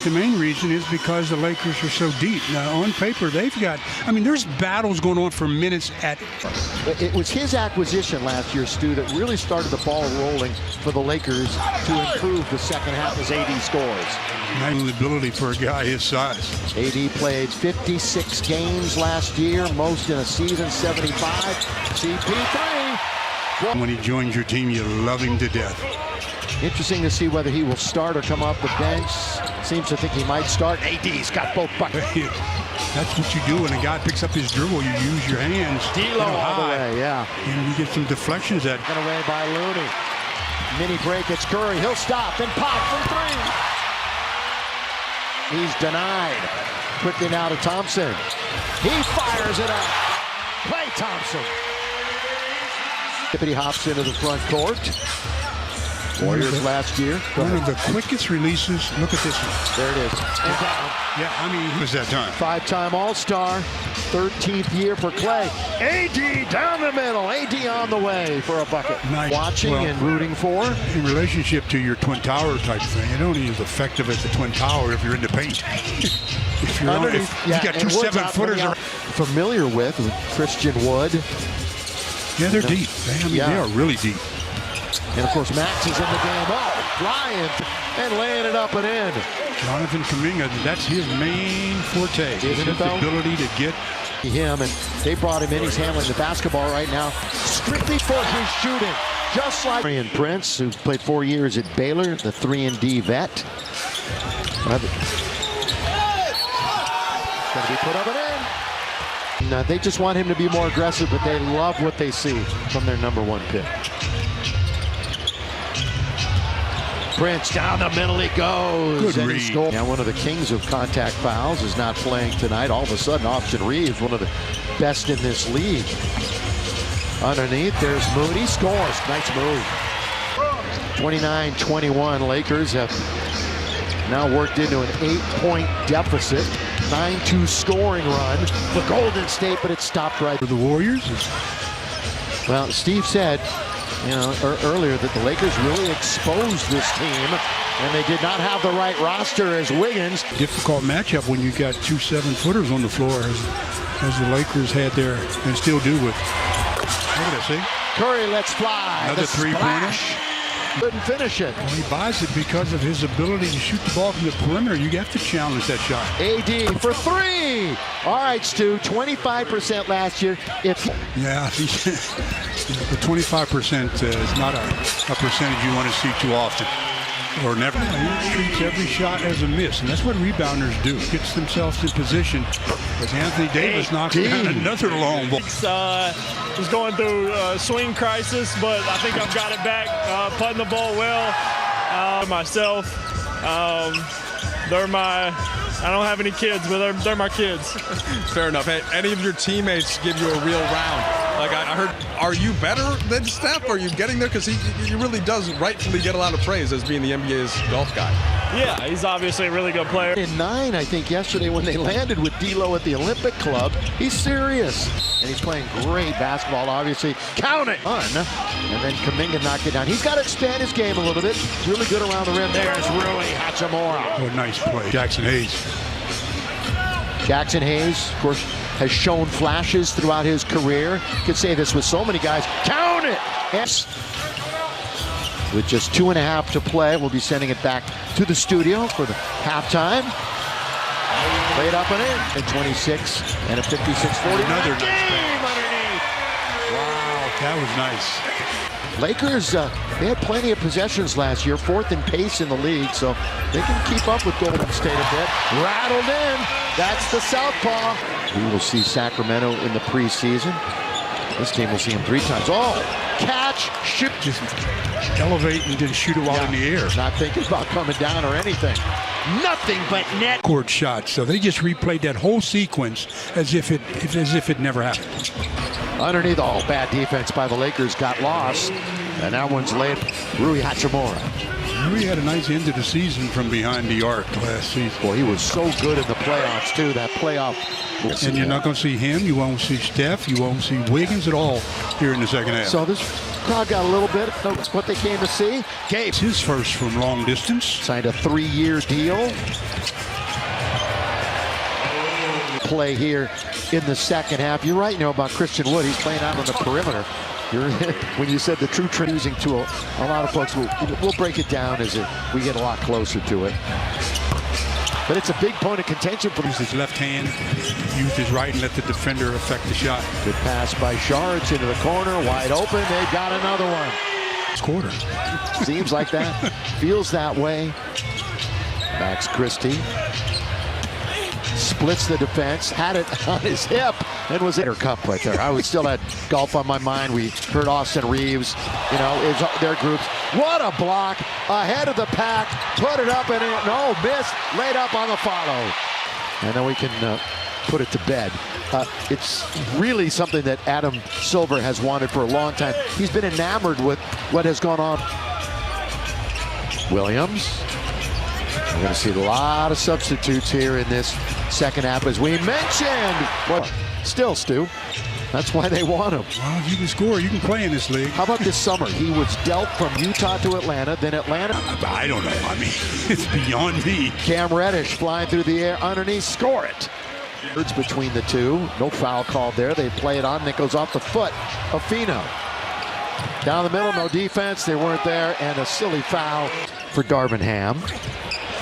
The main reason is because the Lakers are so deep. Now, on paper, they've got, there's battles going on for minutes at. It was his acquisition last year, Stu, that really started the ball rolling for the Lakers to improve the second half as AD scores. Not the ability for a guy his size. AD played 56 games last year, most in a season, 75. CP3. When he joins your team, you love him to death. Interesting to see whether he will start or come off the bench. Seems to think he might start. AD's got both buckets. That's what you do when a guy picks up his dribble. You use your hands. D'Lo all the way, yeah. And you get some deflections that. Taken away by Looney. Mini break, it's Curry. He'll stop and pop from three. He's denied. Quickly now to Thompson. He fires it up. Klay Thompson. Tippity hops into the front court. Warriors last year. One of the quickest releases. Look at this one. There it is. And down. Yeah, who was that time? Five-time All-Star. 13th year for Klay. AD down the middle. AD on the way for a bucket. Nice. Watching and rooting for. In relationship to your Twin Tower type thing, it only is effective as the Twin Tower if you're in the paint. If you're if you got two 7-footers. Familiar with Christian Wood. Yeah, they're deep. They are really deep. And of course, Max is in the game. Oh, flying and laying it up and in. Jonathan Kuminga, that's his main forte. His ability to get him, and they brought him in. He's handling the basketball right now, strictly for his shooting, just like Ryan Prince, who played 4 years at Baylor, the 3-and-D vet. Going to be put up and in. Now, they just want him to be more aggressive, but they love what they see from their #1 pick. Prince down the middle he goes. Good read. Now one of the kings of contact fouls is not playing tonight. All of a sudden, Austin Reeves, one of the best in this league. Underneath, there's Moody, scores. Nice move. 29-21, Lakers have now worked into an 8-point deficit. 9-2 scoring run for Golden State, but it stopped right. For the Warriors? Well, Steve said, earlier that the Lakers really exposed this team, and they did not have the right roster as Wiggins. Difficult matchup when you got two 7-footers on the floor, as the Lakers had there and still do with. Look at that, see? Curry lets fly. Another three-pointer. Couldn't finish it. Well, he buys it because of his ability to shoot the ball from the perimeter. You have to challenge that shot. AD for three. All right, Stu, 25% last year. Yeah, the 25% is not a percentage you want to see too often. Or never. He treats every shot as a miss, and that's what rebounders do. Gets themselves in position as Anthony Davis knocks down another long ball. Was going through a swing crisis, but I think I've got it back. Putting the ball well. Myself, I don't have any kids, but they're my kids. Fair enough. Hey, any of your teammates give you a real round? Like I heard, are you better than Steph? Are you getting there? Because he really does rightfully get a lot of praise as being the NBA's golf guy. Yeah, he's obviously a really good player. In 9, I think, yesterday when they landed with D'Lo at the Olympic Club, he's serious. And he's playing great basketball, obviously. Count it! And then Kuminga knocked it down. He's got to expand his game a little bit. Really good around the rim. There's Rui Hachimura. Oh, nice play. Jackson Hayes. Jackson Hayes, of course, has shown flashes throughout his career. Could say this with so many guys. Count it! Yes. With just 2.5 to play, we'll be sending it back to the studio for the halftime. Laid up and in. And 26 and a 56-40. Another nice game underneath. Wow, that was nice. Lakers, they had plenty of possessions last year, 4th in pace in the league, so they can keep up with Golden State a bit. Rattled in. That's the southpaw. We will see Sacramento in the preseason. This team will see him 3 times. Oh, catch, shoot. Just elevate and then shoot it while in the air. Not thinking about coming down or anything. Nothing but net court shots. So they just replayed that whole sequence as if it never happened. Underneath, all bad defense by the Lakers got lost. And that one's laid. Rui Hachimura. He had a nice end of the season from behind the arc last season. Boy, he was so good in the playoffs, too. That playoff. And you're not going to see him. You won't see Steph. You won't see Wiggins at all here in the second half. So this crowd got a little bit. That's what they came to see. Gabe. It's his first from long distance. Signed a 3-year deal. Play here in the second half. You're right, about Christian Wood. He's playing out on the perimeter. When you said the true trend using to a lot of folks, we'll break it down as we get a lot closer to it. But it's a big point of contention for him. Use his left hand, use his right, and let the defender affect the shot. Good pass by Shards into the corner, wide open. They've got another one. It's quarter. Seems like that. Feels that way. Max Christie splits the defense, had it on his hip, and was in her cup right there. I would still had golf on my mind. We heard Austin Reeves, is their groups. What a block ahead of the pack. Put it up and in. No, missed. Laid up on the follow. And then we can put it to bed. It's really something that Adam Silver has wanted for a long time. He's been enamored with what has gone on. Williams. We're going to see a lot of substitutes here in this second half, as we mentioned. Well, still, Stu, that's why they want him. Well, if you can score, you can play in this league. How about this summer? He was dealt from Utah to Atlanta, then Atlanta. I don't know. I mean, it's beyond me. Cam Reddish flying through the air underneath, score it. It's between the two. No foul called there. They play it on, and it goes off the foot of Fino. Down the middle, no defense. They weren't there, and a silly foul for Darvin Ham.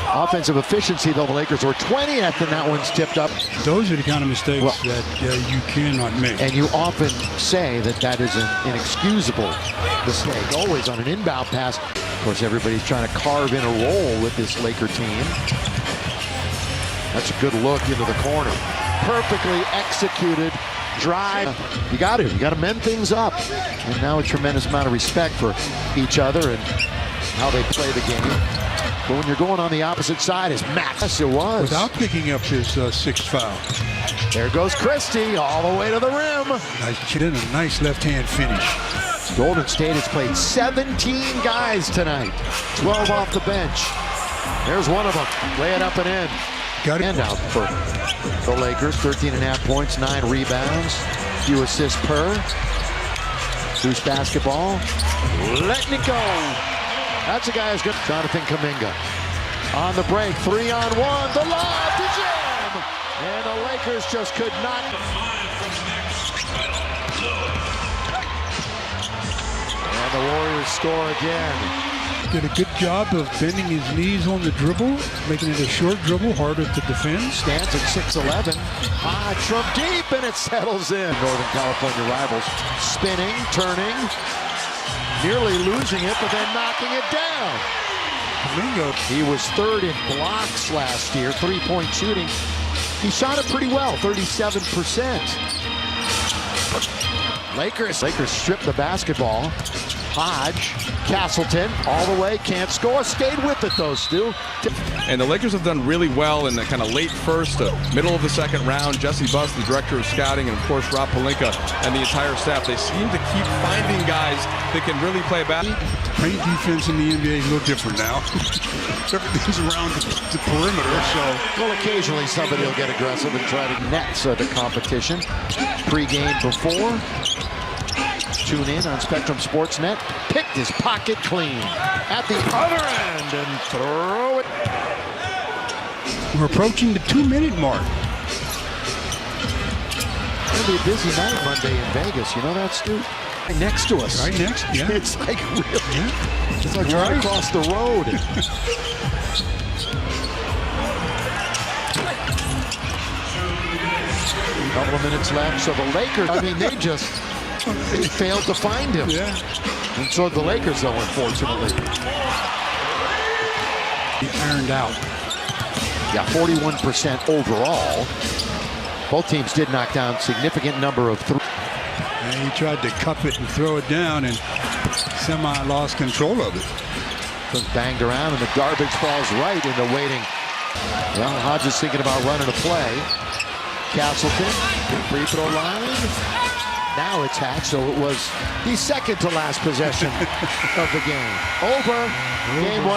Offensive efficiency, though, the Lakers were 20th, and that one's tipped up. Those are the kind of mistakes that you cannot make. And you often say that is an inexcusable mistake, always on an inbound pass. Of course, everybody's trying to carve in a role with this Laker team. That's a good look into the corner. Perfectly executed drive. You got to mend things up. And now a tremendous amount of respect for each other and how they play the game. But when you're going on the opposite side, is Max. Yes, it was. Without picking up his sixth foul. There goes Christie all the way to the rim. Nice chin, a nice left-hand finish. Golden State has played 17 guys tonight. 12 off the bench. There's one of them. Lay it up and in. Got it. And out for the Lakers. 13.5 points, 9 rebounds. Few assists per. Deuce basketball. Letting it go. That's a guy who's good. Jonathan Kuminga on the break, 3-on-1. The lob to Jim, and the Lakers just could not. And the Warriors score again. Did a good job of bending his knees on the dribble, making it a short dribble, harder to defend. Stands at 6'11". Hodge from deep, and it settles in. Northern California rivals spinning, turning. Nearly losing it, but then knocking it down. Kuminga. He was third in blocks last year, 3-point shooting. He shot it pretty well, 37%. Lakers strip the basketball. Hodge, Castleton, all the way, can't score. Stayed with it though, Stu. And the Lakers have done really well in the kind of late first to middle of the second round. Jesse Buss, the director of scouting, and of course Rob Pelinka and the entire staff. They seem to keep finding guys that can really play basketball. Paint defense in the NBA is a little different now. Everything's around the perimeter, so. Well, occasionally somebody will get aggressive and try to net the competition. Pre-game before. Tune in on Spectrum Sportsnet. Picked his pocket clean at the other end and throw it. We're approaching the 2-minute mark. It's going to be a busy night Monday in Vegas. You know that, Stu? Right next to us. Right next, yeah. It's like really, Yeah. it's like right across the road. A couple of minutes left, so the Lakers, they failed to find him. Yeah. And so the Lakers, though, unfortunately. He ironed out. Yeah, 41% overall. Both teams did knock down significant number of threes. And he tried to cup it and throw it down and semi-lost control of it. Was banged around, and the garbage falls right into waiting. Well, Hodge is thinking about running a play. Castleton, free throw line. Now it's Hatch, so it was the second to last possession of the game. Over. Game 1.